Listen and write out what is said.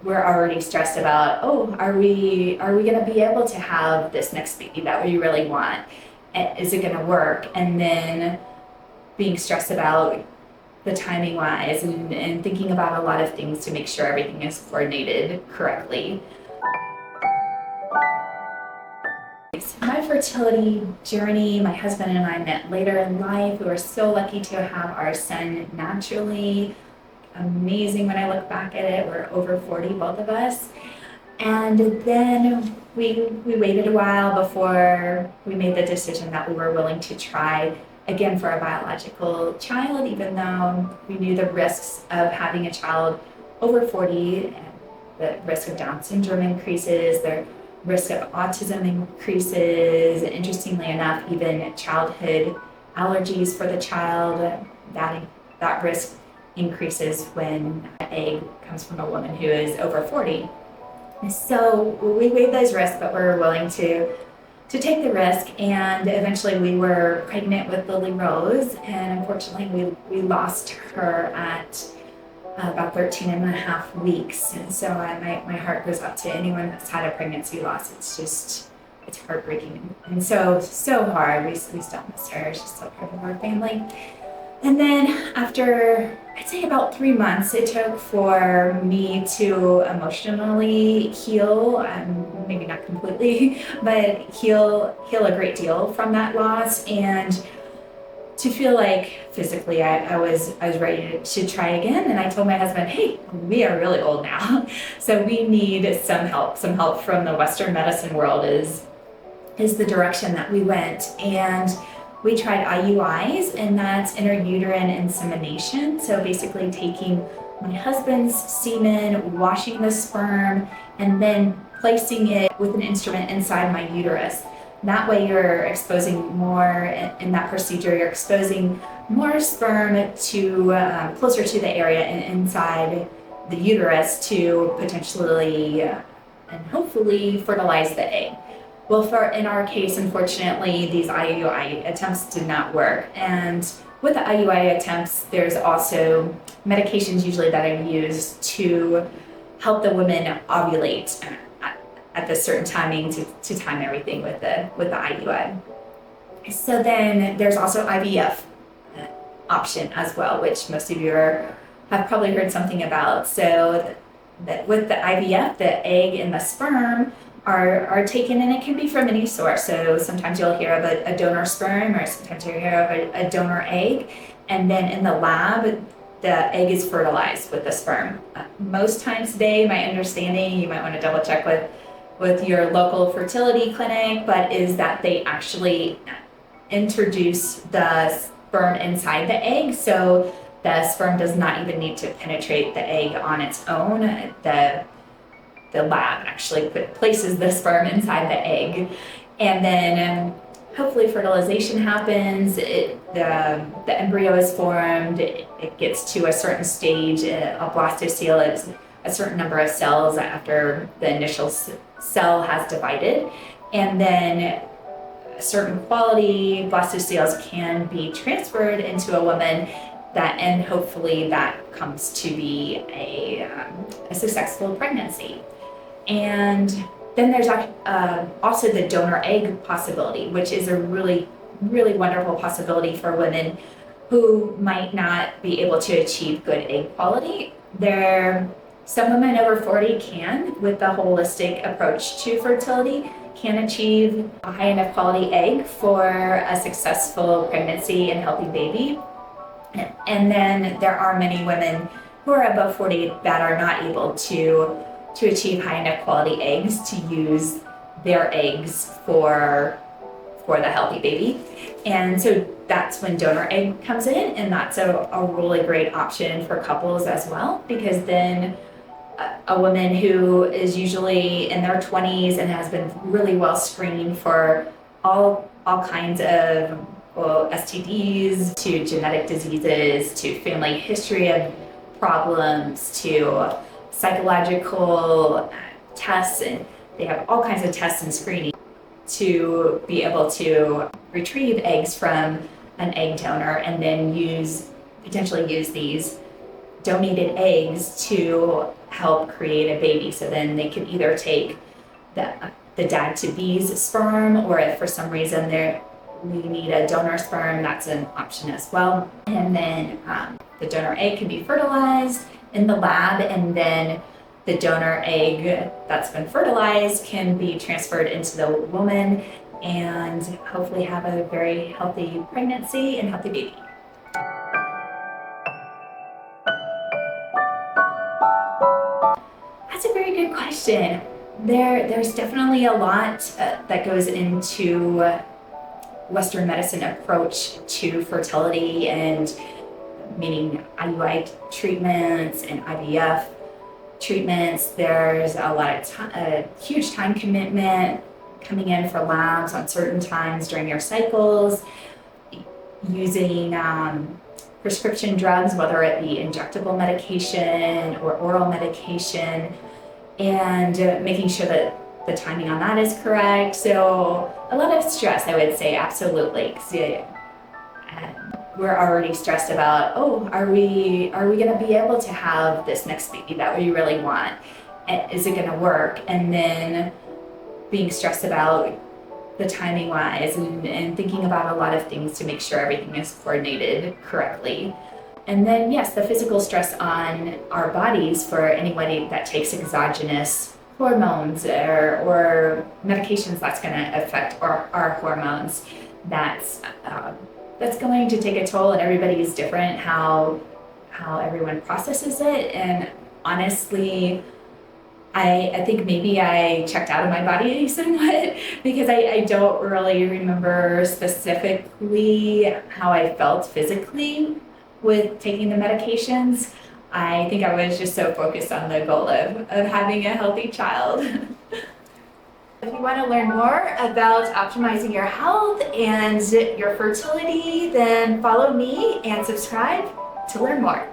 we're already stressed about, oh, are we going to be able to have this next baby that we really want? Is it going to work? And then being stressed about the timing wise and thinking about a lot of things to make sure everything is coordinated correctly. My fertility journey, my husband and I met later in life. We were so lucky to have our son naturally. Amazing when I look back at it. We're over 40, both of us. And then we waited a while before we made the decision that we were willing to try again for a biological child, even though we knew the risks of having a child over 40, the risk of Down syndrome increases, the risk of autism increases. Interestingly enough, even childhood allergies for the child, that risk increases when an egg comes from a woman who is over 40. So we weighed those risks, but we're willing to take the risk, and eventually we were pregnant with Lily Rose, and unfortunately we lost her at about 13 and a half weeks. And so my heart goes out to anyone that's had a pregnancy loss. It's heartbreaking and so hard. We still miss her. She's still part of our family. And then after, I'd say about 3 months, it took for me to emotionally heal, maybe not completely, but heal a great deal from that loss, and to feel like physically I was ready to try again. And I told my husband, hey, we are really old now, so we need some help. Some help from the Western medicine world is the direction that we went. And we tried IUIs, and that's intrauterine insemination. So basically taking my husband's semen, washing the sperm, and then placing it with an instrument inside my uterus. That way you're exposing more, in that procedure, you're exposing more sperm to closer to the area inside the uterus to potentially and hopefully fertilize the egg. Well, in our case, unfortunately, these IUI attempts did not work. And with the IUI attempts, there's also medications usually that are used to help the woman ovulate at this certain timing to time everything with the IUI. So then there's also IVF option as well, which most of you have probably heard something about. So that with the IVF, the egg and the sperm are taken, and it can be from any source. So sometimes you'll hear of a donor sperm, or sometimes you'll hear of a donor egg, and then in the lab the egg is fertilized with the sperm. Most times today, my understanding, you might want to double check with your local fertility clinic, but is that they actually introduce the sperm inside the egg, so the sperm does not even need to penetrate the egg on its own. The lab actually places the sperm inside the egg, and then hopefully fertilization happens. The embryo is formed. It gets to a certain stage. A blastocele is a certain number of cells after the initial cell has divided, and then a certain quality blastoceles can be transferred into a woman, and hopefully that comes to be a successful pregnancy. And then there's also the donor egg possibility, which is a really, really wonderful possibility for women who might not be able to achieve good egg quality. Some women over 40 can, with the holistic approach to fertility, can achieve a high enough quality egg for a successful pregnancy and healthy baby. And then there are many women who are above 40 that are not able to achieve high enough quality eggs to use their eggs for the healthy baby. And so that's when donor egg comes in, and that's a really great option for couples as well, because then a woman who is usually in their 20s and has been really well screened for all kinds of STDs, to genetic diseases, to family history of problems, to psychological tests, and they have all kinds of tests and screening to be able to retrieve eggs from an egg donor and then potentially use these donated eggs to help create a baby. So then they can either take the dad-to-be's sperm, or if for some reason we need a donor sperm, that's an option as well. And then the donor egg can be fertilized in the lab, and then the donor egg that's been fertilized can be transferred into the woman and hopefully have a very healthy pregnancy and healthy baby. That's a very good question. There's definitely a lot that goes into Western medicine approach to fertility, and meaning IUI treatments and IVF treatments. There's a huge time commitment coming in for labs on certain times during your cycles, using prescription drugs, whether it be injectable medication or oral medication, and making sure that the timing on that is correct. So a lot of stress, I would say, absolutely. We're already stressed about, are we going to be able to have this next baby that we really want? Is it going to work? And then being stressed about the timing wise, and thinking about a lot of things to make sure everything is coordinated correctly. And then yes, the physical stress on our bodies for anybody that takes exogenous hormones or medications that's going to affect our hormones. That's going to take a toll, and everybody is different how everyone processes it. And honestly, I think maybe I checked out of my body somewhat, because I don't really remember specifically how I felt physically with taking the medications. I think I was just so focused on the goal of having a healthy child. If you want to learn more about optimizing your health and your fertility, then follow me and subscribe to learn more.